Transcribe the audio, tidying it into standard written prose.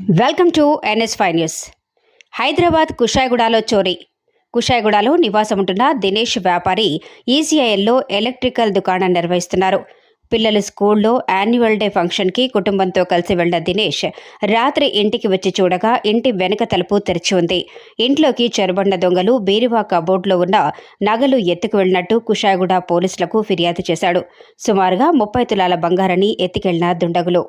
Welcome to NS5 news. Hyderabad కుషాయిగూడలో చోరీ. కుషాయిగూడలో నివాసముంటున్న దినేష్ వ్యాపారి ఈసీఐఎల్లో ఎలక్ట్రికల్ దుకాణం నిర్వహిస్తున్నారు. పిల్లలు స్కూల్లో యాన్యువల్ డే ఫంక్షన్కి కుటుంబంతో కలిసి వెళ్లిన దినేష్ రాత్రి ఇంటికి వచ్చి చూడగా ఇంటి వెనుక తలుపు తెరిచి ఉంది. ఇంట్లోకి చొరబడిన దొంగలు బీరువా కబోర్డ్లో ఉన్న నగలు ఎత్తుకు వెళ్లినట్టు కుషాయిగూడ పోలీసులకు ఫిర్యాదు చేశాడు. సుమారుగా 30 తులాల బంగారాన్ని ఎత్తుకెళ్లిన దుండగులు